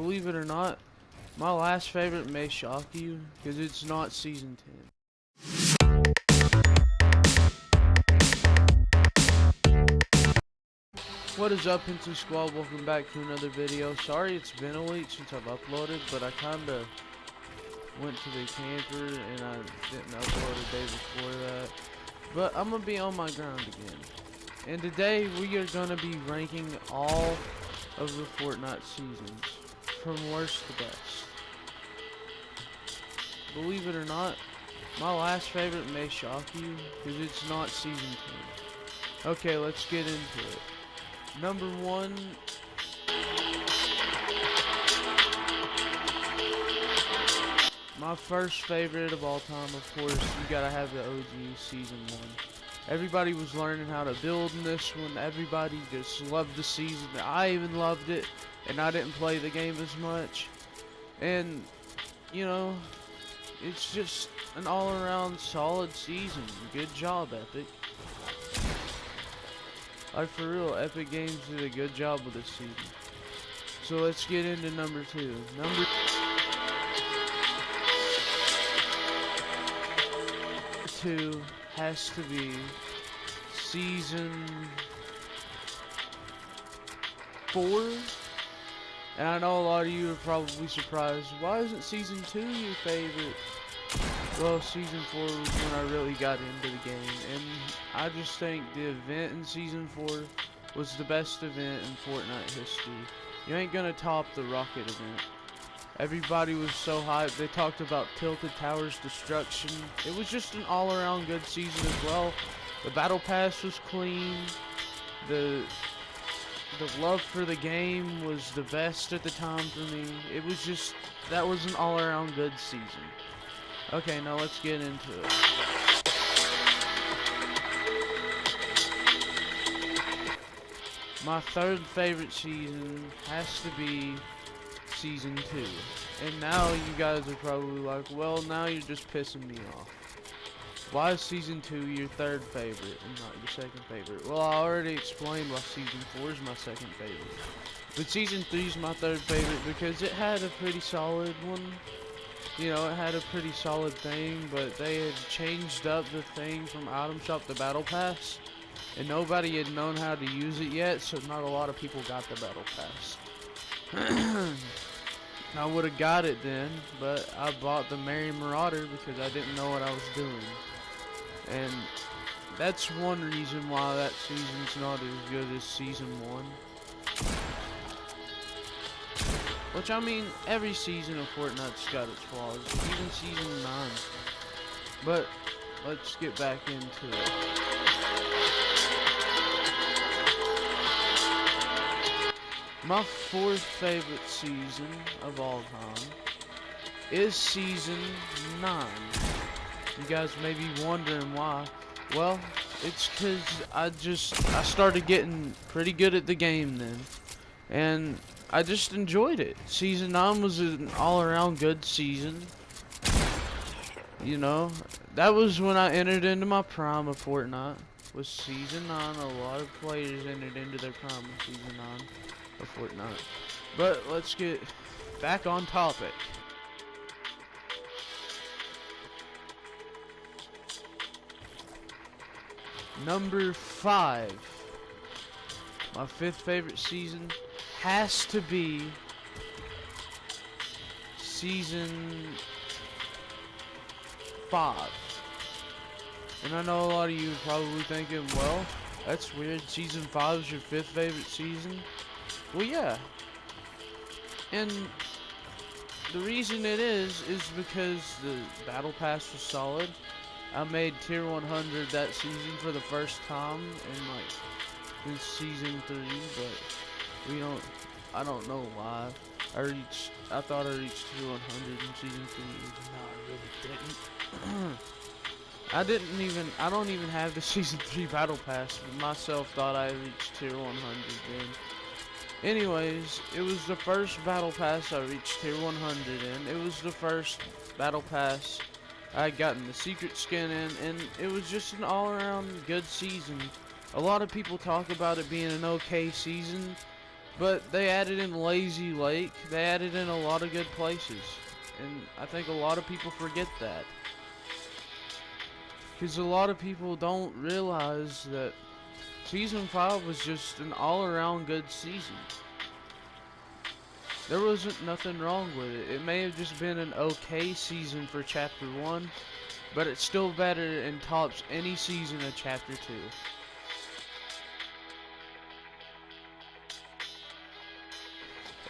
believe it or not, my last favorite may shock you, because it's not Season 10. What is up, Pincy Squad? Welcome back to another video. Sorry it's been a week since I've uploaded, but I kinda went to the camper and I didn't upload a day before that. But I'm gonna be on my ground again. And today we are gonna be ranking all of the Fortnite seasons, from worst to best. Believe it or not, my last favorite may shock you, because it's not Season 10. Okay, let's get into it. Number 1, my first favorite of all time, of course, you gotta have the OG Season 1. Everybody was learning how to build in this one. Everybody just loved the season. I even loved it, and I didn't play the game as much. And, you know, it's just an all-around solid season. Good job, Epic. Like, for real, Epic Games did a good job with this season. So let's get into number 2. Number 2 has to be Season 4. And I know a lot of you are probably surprised. Why isn't Season 2 your favorite? Well, Season 4 was when I really got into the game, and I just think the event in Season 4 was the best event in Fortnite history. You ain't gonna top the rocket event. Everybody was so hyped. They talked about Tilted Towers destruction. It was just an all-around good season as well. The battle pass was clean. The love for the game was the best at the time for me. It was just, that was an all-around good season. Okay, now let's get into it. My third favorite season has to be Season 2. And now you guys are probably like, well, now you're just pissing me off. Why is Season 2 your third favorite and not your second favorite? Well, I already explained why Season 4 is my second favorite. But Season 3 is my third favorite because it had a pretty solid one. You know, it had a pretty solid thing, but they had changed up the thing from Item Shop to Battle Pass, and nobody had known how to use it yet, so not a lot of people got the Battle Pass. I would have got it then, but I bought the Merry Marauder because I didn't know what I was doing. And that's one reason why that season's not as good as Season 1. Which, I mean, every season of Fortnite's got its flaws, even Season 9. But, let's get back into it. My fourth favorite season of all time is Season 9. You guys may be wondering why. Well, it's because I started getting pretty good at the game then. And I just enjoyed it. Season 9 was an all-around good season. You know, that was when I entered into my prime of Fortnite. With Season 9, a lot of players entered into their prime with Season 9 of Fortnite. But let's get back on topic. Number 5. My fifth favorite season has to be Season 5. And I know a lot of you are probably thinking, well, that's weird, Season 5 is your fifth favorite season. Well, yeah. And the reason it is because the Battle Pass was solid. I made Tier 100 that season for the first time in Season 3, but I don't know why. I thought I reached Tier 100 in Season 3, no, I really didn't. I don't even have the Season 3 Battle Pass, but myself thought I reached Tier 100 then. Anyways, it was the first Battle Pass I reached Tier 100 in. It was the first Battle Pass I had gotten the secret skin in, and it was just an all-around good season. A lot of people talk about it being an okay season, But they added in Lazy Lake. They added in a lot of good places. And I think a lot of people forget that. Because a lot of people don't realize that Season 5 was just an all-around good season. There wasn't nothing wrong with it. It may have just been an okay season for Chapter 1, but it's still better and tops any season of Chapter 2.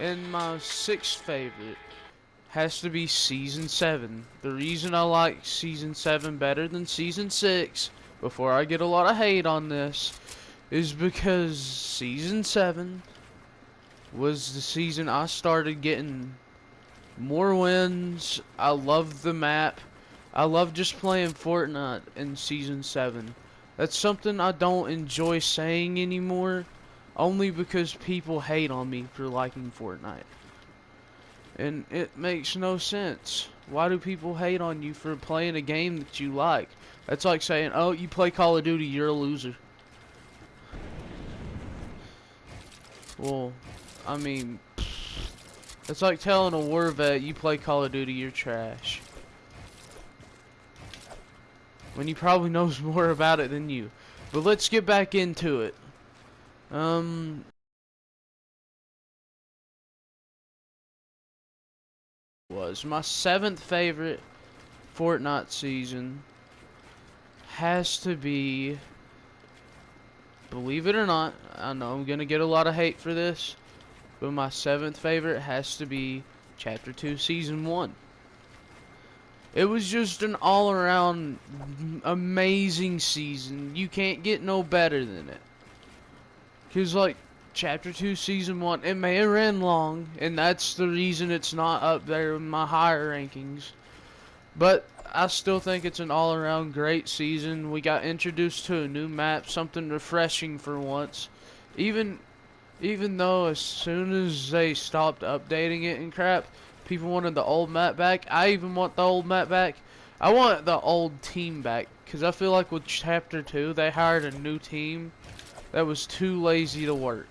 And my sixth favorite has to be Season 7. The reason I like Season 7 better than Season 6, before I get a lot of hate on this, is because Season 7 was the season I started getting more wins. I love the map. I love just playing Fortnite in Season 7. That's something I don't enjoy saying anymore, only because people hate on me for liking Fortnite. And it makes no sense. Why do people hate on you for playing a game that you like? That's like saying, oh, you play Call of Duty, you're a loser. Well, I mean, it's like telling a war vet, you play Call of Duty, you're trash. When he probably knows more about it than you. But let's get back into it. Was my 7th favorite Fortnite season has to be, believe it or not, I know I'm gonna get a lot of hate for this, but my 7th favorite has to be Chapter 2 Season 1. It was just an all-around amazing season. You can't get no better than it. Cause like Chapter 2 Season 1, it may have ran long, and that's the reason it's not up there in my higher rankings. But I still think it's an all-around great season. We got introduced to a new map, something refreshing for once. Even though as soon as they stopped updating it and crap, people wanted the old map back. I even want the old map back. I want the old team back, because I feel like with Chapter 2, they hired a new team that was too lazy to work.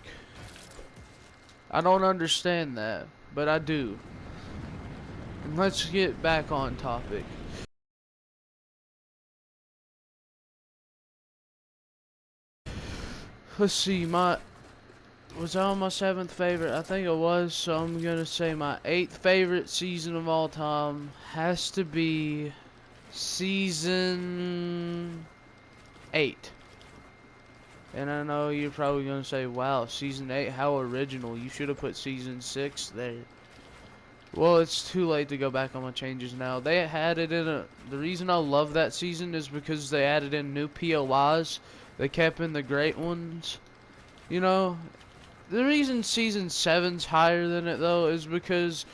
I don't understand that, but I do. And let's get back on topic. Let's see, was I on my 7th favorite? I think it was, so I'm gonna say my 8th favorite season of all time has to be Season 8. And I know you're probably gonna say, wow, Season 8, how original. You should have put Season 6 there. Well, it's too late to go back on my changes now. They had it in the reason I love that season is because they added in new POIs. They kept in the great ones. You know, the reason Season 7's higher than it though is because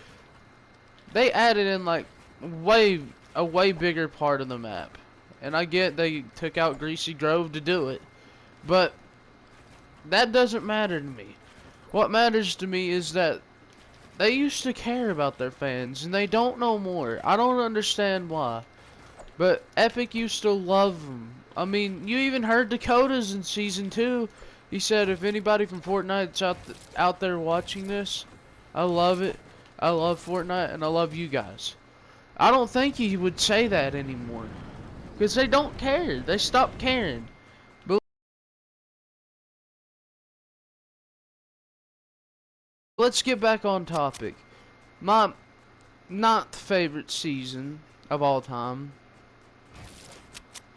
they added in like a way bigger part of the map. And I get they took out Greasy Grove to do it, but that doesn't matter to me. What matters to me is that they used to care about their fans, and they don't no more. I don't understand why. But Epic used to love them. I mean, you even heard Dakota's in Season 2. He said, if anybody from Fortnite's out there watching this, I love it. I love Fortnite, and I love you guys. I don't think he would say that anymore. Because they don't care. They stopped caring. But let's get back on topic. My 9th favorite season of all time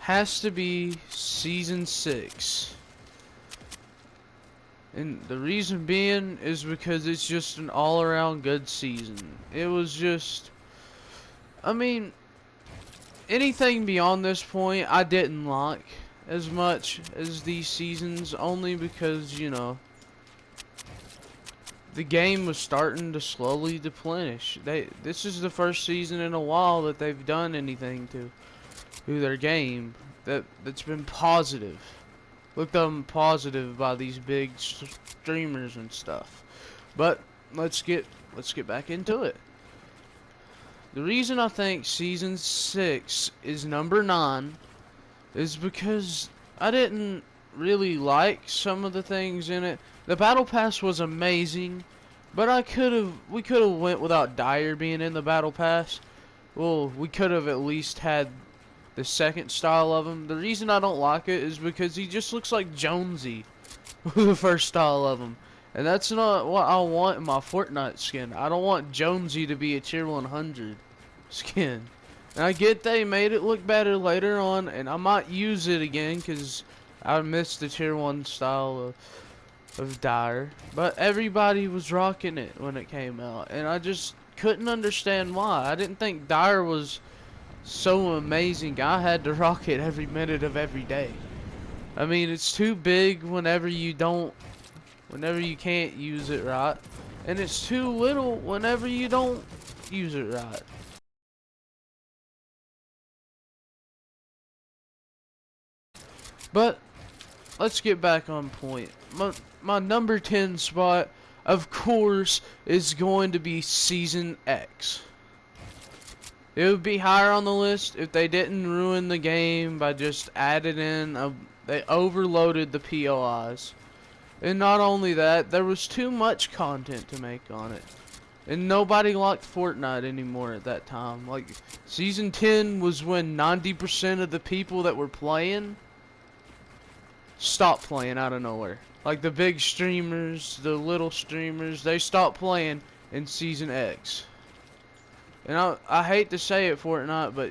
has to be Season 6. And the reason being is because it's just an all-around good season. It was just, I mean, anything beyond this point I didn't like as much as these seasons, only because, you know, the game was starting to slowly deplenish. This is the first season in a while that they've done anything to their game that's been positive. Looked on positive by these big streamers and stuff. But let's get back into it. The reason I think Season 6 is number 9 is because I didn't really like some of the things in it, The battle pass was amazing, but we could have went without Dyer being in the battle pass. Well, we could have at least had the second style of him. The reason I don't like it is because he just looks like Jonesy with the first style of him. And that's not what I want in my FORTNITE skin. I don't want Jonesy to be a tier 100 skin. And I get they made it look better later on, and I might use it again because I missed the tier 1 style of Dyer. But everybody was rocking it when it came out, and I just couldn't understand why. I didn't think Dyer was so amazing. I had to rock it every minute of every day. I mean, it's too big whenever you can't use it right, and it's too little whenever you don't use it right. But let's get back on point. My number 10 spot, of course, is going to be Season X. It would be higher on the list if they didn't ruin the game by just adding in they overloaded the POIs. And not only that, there was too much content to make on it. And nobody liked FORTNITE anymore at that time. Like, Season 10 was when 90% of the people that were playing stopped playing out of nowhere. Like the big streamers, the little streamers, they stopped playing in Season X. And I hate to say it, FORTNITE, but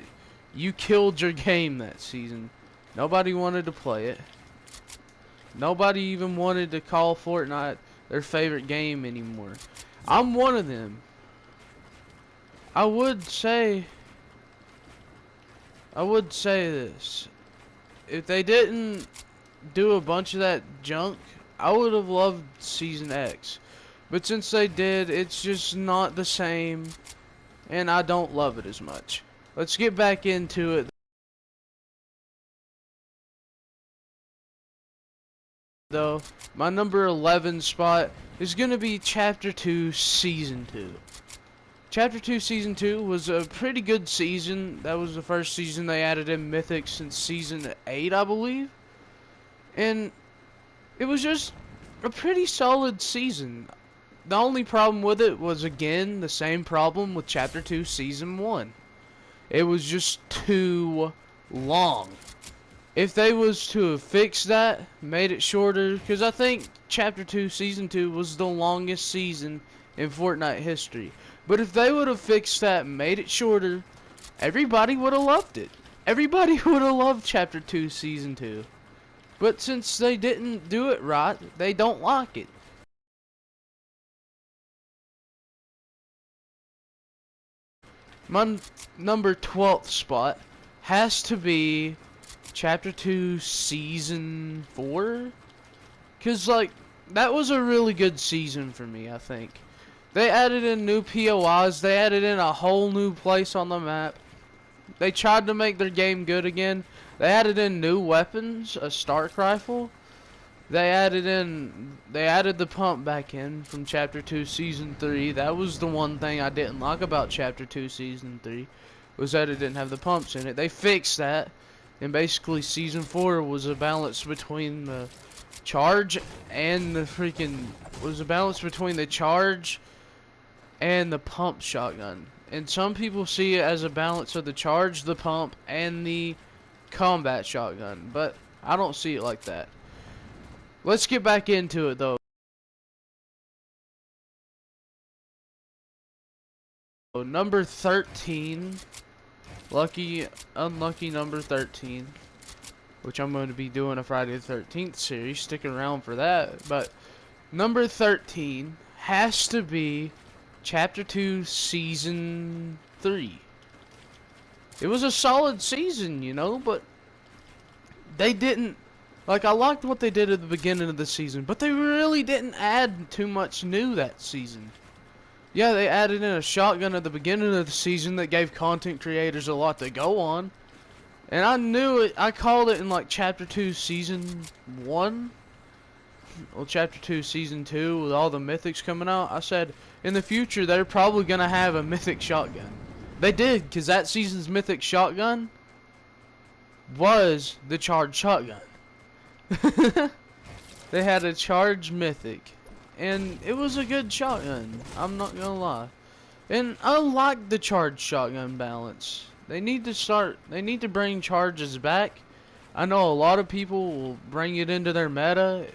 you killed your game that season. Nobody wanted to play it. Nobody even wanted to call FORTNITE their favorite game anymore. I'm one of them. I would say this. If they didn't do a bunch of that junk, I would have loved Season X. But since they did, it's just not the same, and I don't love it as much. Let's get back into it. Though, my number 11 spot is going to be Chapter 2 Season 2. Chapter 2 Season 2 was a pretty good season. That was the first season they added in Mythic since Season 8, I believe. And it was just a pretty solid season. The only problem with it was, again, the same problem with Chapter 2 Season 1. It was just too long. If they was to have fixed that, made it shorter, because I think Chapter 2 Season 2 was the longest season in FORTNITE history. But if they would have fixed that and made it shorter, everybody would have loved it. Everybody would have loved Chapter 2 Season 2. But since they didn't do it right, they don't like it. My number 12th spot has to be Chapter 2 Season 4. Because, like, that was a really good season for me, I think. They added in new POIs. They added in a whole new place on the map. They tried to make their game good again. They added in new weapons, a Stark rifle. They added the pump back in from Chapter 2 Season 3. That was the one thing I didn't like about Chapter 2 Season 3, was that it didn't have the pumps in it. They fixed that, and basically Season 4 was a balance between the charge and the charge and the pump shotgun. And some people see it as a balance of the charge, the pump, and the combat shotgun, but I don't see it like that. Let's get back into it though. Number 13, unlucky number 13, which I'm going to be doing a Friday the 13th series. Stick around for that. But number 13 has to be Chapter 2 Season 3. It was a solid season, you know, but they didn't, like, I liked what they did at the beginning of the season, but they really didn't add too much new that season. Yeah, they added in a shotgun at the beginning of the season that gave content creators a lot to go on. And I knew it, I called it in like Chapter 2 Season 1. Well, Chapter 2 Season 2 with all the mythics coming out. I said, in the future, they're probably going to have a mythic shotgun. They did, because that season's mythic shotgun was the charged shotgun. They had a charge mythic, and it was a good shotgun. I'm not gonna lie. And I like the charge shotgun balance. They need to bring charges back. I know a lot of people will bring it into their meta.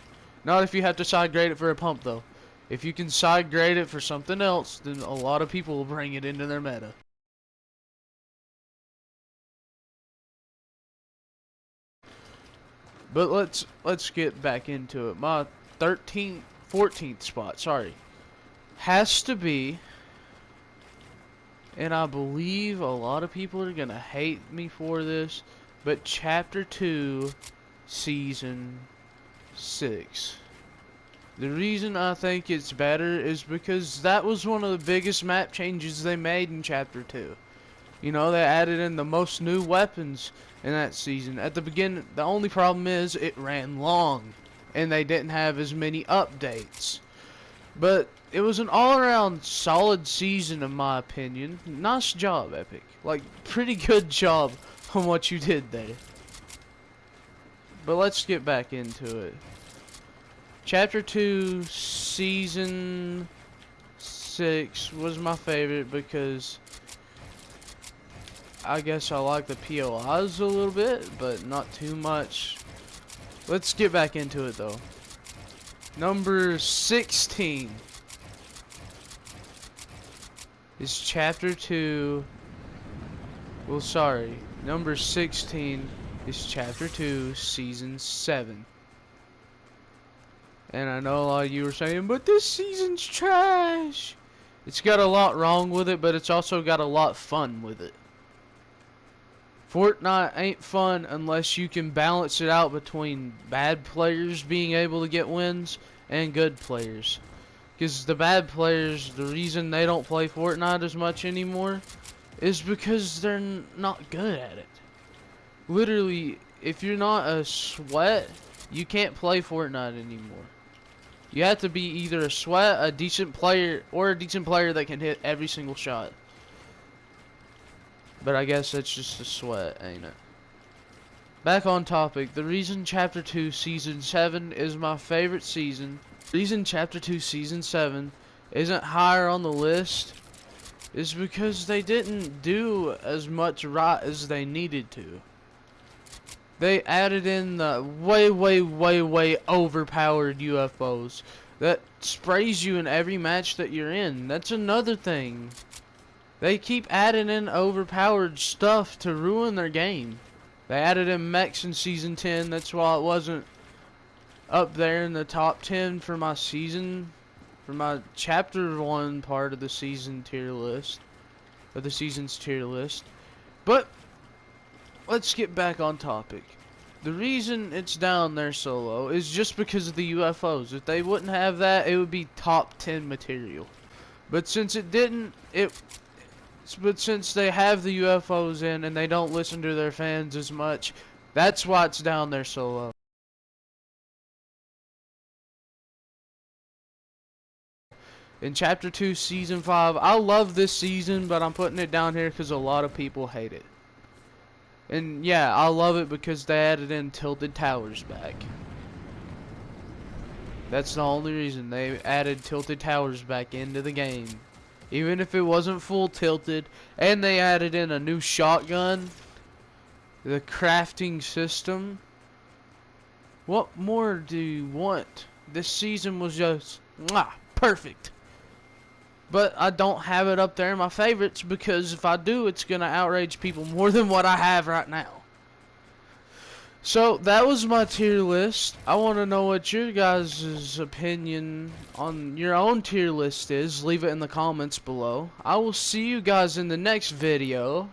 Not if you have to side grade it for a pump though. If you can side grade it for something else, then a lot of people will bring it into their meta. But let's get back into it. My 14th spot, sorry, has to be, and I believe a lot of people are gonna hate me for this, but Chapter 2, Season 6. The reason I think it's better is because that was one of the biggest map changes they made in Chapter 2. You know, they added in the most new weapons in that season. At the beginning, the only problem is it ran long, and they didn't have as many updates. But it was an all-around solid season in my opinion. Nice job, Epic. Like, pretty good job on what you did there. But let's get back into it. Chapter 2, Season 6 was my favorite because I guess I like the POIs a little bit, but not too much. Let's get back into it though. Number 16 is Chapter 2. Well, sorry. Number 16 is Chapter 2, Season 7. And I know a lot of you are saying, but this season's trash. It's got a lot wrong with it, but it's also got a lot of fun with it. Fortnite ain't fun unless you can balance it out between bad players being able to get wins and good players. Because the bad players, the reason they don't play Fortnite as much anymore is because they're not good at it. Literally, if you're not a sweat, you can't play Fortnite anymore. You have to be either a sweat, a decent player, or a decent player that can hit every single shot. But I guess that's just a sweat, ain't it? Back on topic, the reason Chapter 2 Season 7 is my favorite season, the reason Chapter 2 Season 7 isn't higher on the list is because they didn't do as much right as they needed to. They added in the way overpowered UFOs that sprays you in every match that you're in. That's another thing. They keep adding in overpowered stuff to ruin their game. They added in mechs in Season 10. That's why it wasn't up there in the top 10 for my season, for my Chapter 1 part of the season tier list, or the season's tier list. But let's get back on topic. The reason it's down there so low is just because of the UFOs. If they wouldn't have that, it would be top 10 material. But since it didn't, but since they have the UFOs in and they don't listen to their fans as much, that's why it's down there so low. In Chapter 2 Season 5, I love this season, but I'm putting it down here because a lot of people hate it. And yeah, I love it because they added in tilted towers back. That's the only reason they added tilted towers back into the game. Even if it wasn't full tilted, and they added in a new shotgun, the crafting system. What more do you want? This season was just perfect. But I don't have it up there in my favorites because if I do, it's going to outrage people more than what I have right now. So that was my tier list. I want to know what your guys' opinion on your own tier list is. Leave it in the comments below. I will see you guys in the next video.